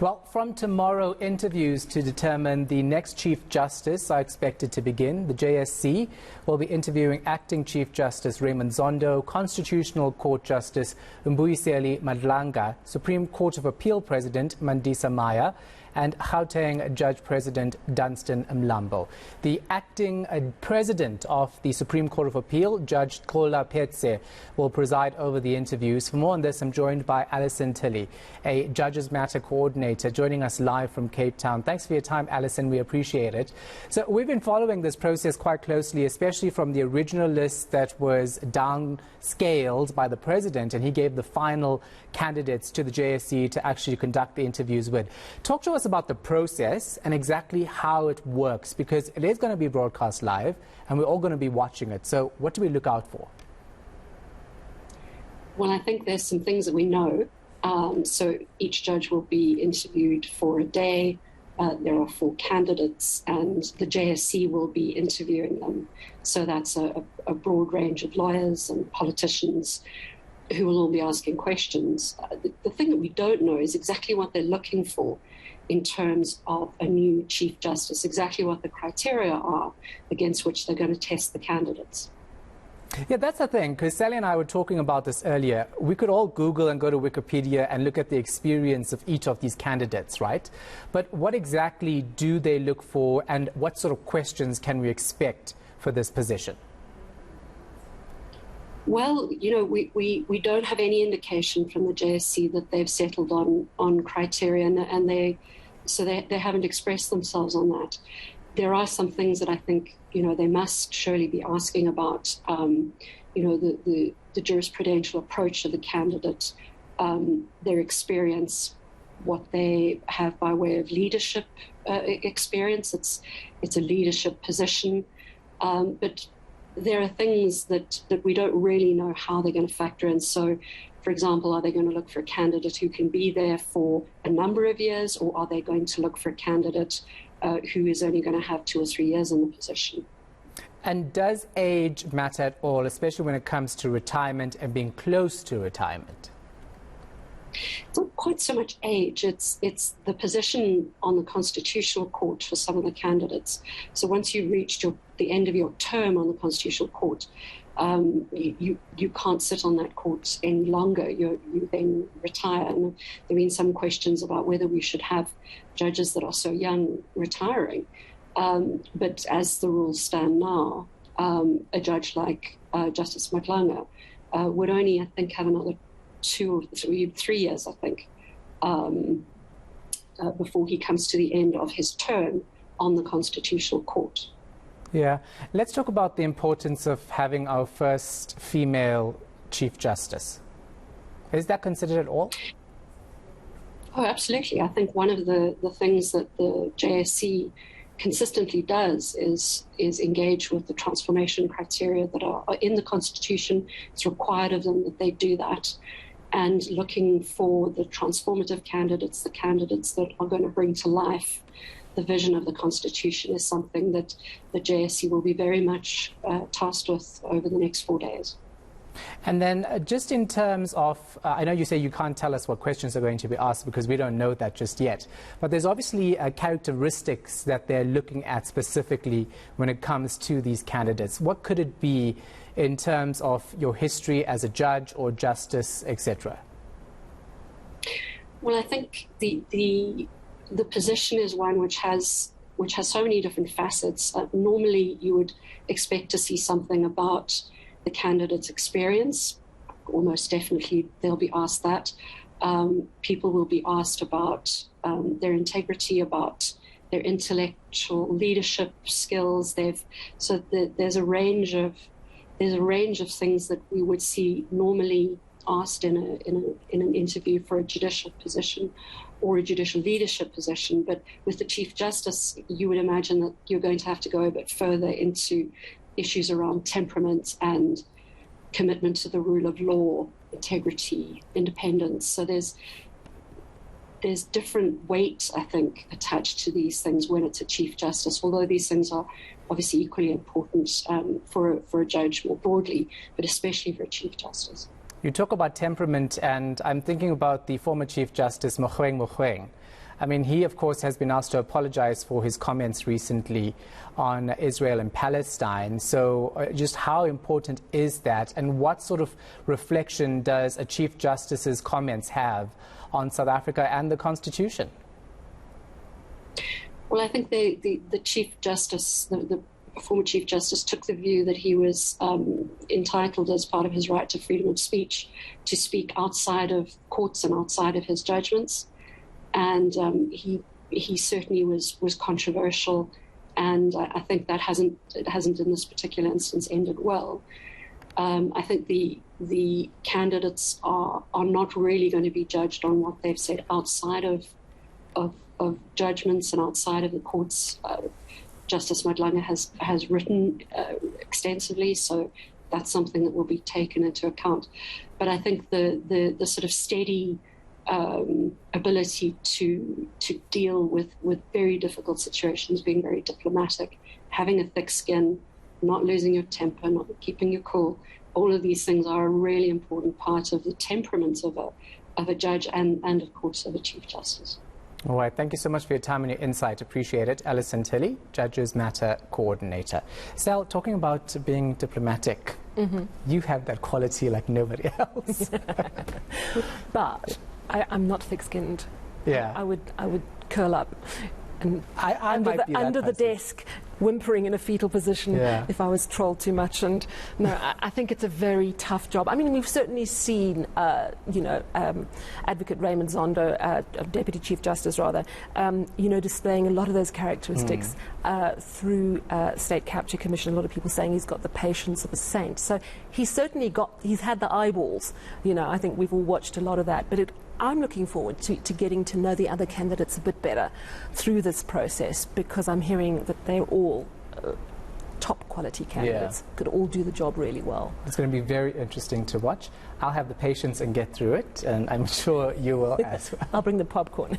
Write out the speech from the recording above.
Well, from tomorrow, interviews to determine the next Chief Justice are expected to begin. The JSC will be interviewing Acting Chief Justice Raymond Zondo, Constitutional Court Justice Mbuyiseli Madlanga, Supreme Court of Appeal President Mandisa Maya, and Gauteng Judge President Dunstan Mlambo. The acting president of the Supreme Court of Appeal, Judge Kola Petse, will preside over the interviews. For more on this, I'm joined by Alison Tilley, a Judges Matter coordinator, joining us live from Cape Town. Thanks for your time, Alison. We appreciate it. So we've been following this process quite closely, especially from the original list that was downscaled by the president, and he gave the final candidates to the JSC to actually conduct the interviews with. Talk to us about the process and exactly how it works, because it is going to be broadcast live and we're all going to be watching it. So what do we look out for? Well, I think there's some things that we know. So each judge will be interviewed for a day. There are 4 candidates and the JSC will be interviewing them. So that's a broad range of lawyers and politicians who will all be asking questions. The thing that we don't know is exactly what they're looking for in terms of a new Chief Justice, exactly what the criteria are against which they're going to test the candidates. Yeah, that's the thing, because Sally and I were talking about this earlier. We could all Google and go to Wikipedia and look at the experience of each of these candidates, right? But what exactly do they look for, and what sort of questions can we expect for this position? Well, you know, we don't have any indication from the JSC that they've settled on criteria, and they haven't expressed themselves on that. There are some things that I think, you know, they must surely be asking about, you know, the jurisprudential approach of the candidate, their experience, what they have by way of leadership experience. It's a leadership position, but there are things that we don't really know how they're going to factor in. So, for example, are they going to look for a candidate who can be there for a number of years, or are they going to look for a candidate who is only going to have 2 or 3 years in the position? And does age matter at all, especially when it comes to retirement and being close to retirement? It's not quite so much age, it's the position on the Constitutional Court for some of the candidates. So once you've reached the end of your term on the Constitutional Court, you can't sit on that court any longer. You then retire. And there have been some questions about whether we should have judges that are so young retiring. But as the rules stand now, a judge like Justice Madlanga would only, I think, have another 2 or 3 years, I think, before he comes to the end of his term on the Constitutional Court. Yeah. Let's talk about the importance of having our first female Chief Justice. Is that considered at all? Oh, absolutely. I think one of the things that the JSC consistently does is engage with the transformation criteria that are in the Constitution. It's required of them that they do that. And looking for the transformative candidates, the candidates that are going to bring to life the vision of the Constitution, is something that the JSC will be very much tasked with over the next 4 days. And then just in terms of, I know you say you can't tell us what questions are going to be asked because we don't know that just yet, but there's obviously characteristics that they're looking at specifically when it comes to these candidates. What could it be in terms of your history as a judge or justice, etc.? Well, I think the position is one which has so many different facets. Normally, you would expect to see something about the candidate's experience. Almost definitely, they'll be asked that. People will be asked about their integrity, about their intellectual leadership skills. There's a range of things that we would see normally asked in an interview for a judicial position or a judicial leadership position. But with the Chief Justice, you would imagine that you're going to have to go a bit further into issues around temperament and commitment to the rule of law, integrity, independence. So there's different weight, I think, attached to these things when it's a Chief Justice, although these things are obviously equally important for a judge more broadly, but especially for a Chief Justice. You talk about temperament, and I'm thinking about the former Chief Justice Mogoeng. I mean, he, of course, has been asked to apologize for his comments recently on Israel and Palestine. So just how important is that, and what sort of reflection does a Chief Justice's comments have on South Africa and the Constitution? Well, I think the Chief Justice, the former Chief Justice, took the view that he was entitled, as part of his right to freedom of speech, to speak outside of courts and outside of his judgments. And he certainly was controversial, and I think that hasn't in this particular instance ended well. I think the candidates are not really going to be judged on what they've said outside of judgments and outside of the courts. Justice Madlanga has written extensively, so that's something that will be taken into account. But I think the sort of steady ability to deal with very difficult situations, being very diplomatic, having a thick skin, not losing your temper, not keeping your cool, all of these things are a really important part of the temperament of a judge and of course of a Chief Justice. All right, thank you so much for your time and your insight. Appreciate it. Alison Tilley, Judges Matter Coordinator. Sal, talking about being diplomatic, you have that quality like nobody else. But I'm not thick-skinned. Yeah. I would curl up and under the desk, whimpering in a fetal position if I was trolled too much. And no, I think it's a very tough job. I mean, we've certainly seen, Advocate Raymond Zondo, Deputy Chief Justice rather, displaying a lot of those characteristics through State Capture Commission. A lot of people saying he's got the patience of a saint. So he's certainly he's had the eyeballs. I think we've all watched a lot of that. But I'm looking forward to getting to know the other candidates a bit better through this process, because I'm hearing that they're all top quality candidates, could all do the job really well. It's going to be very interesting to watch. I'll have the patience and get through it, and I'm sure you will as well. I'll bring the popcorn.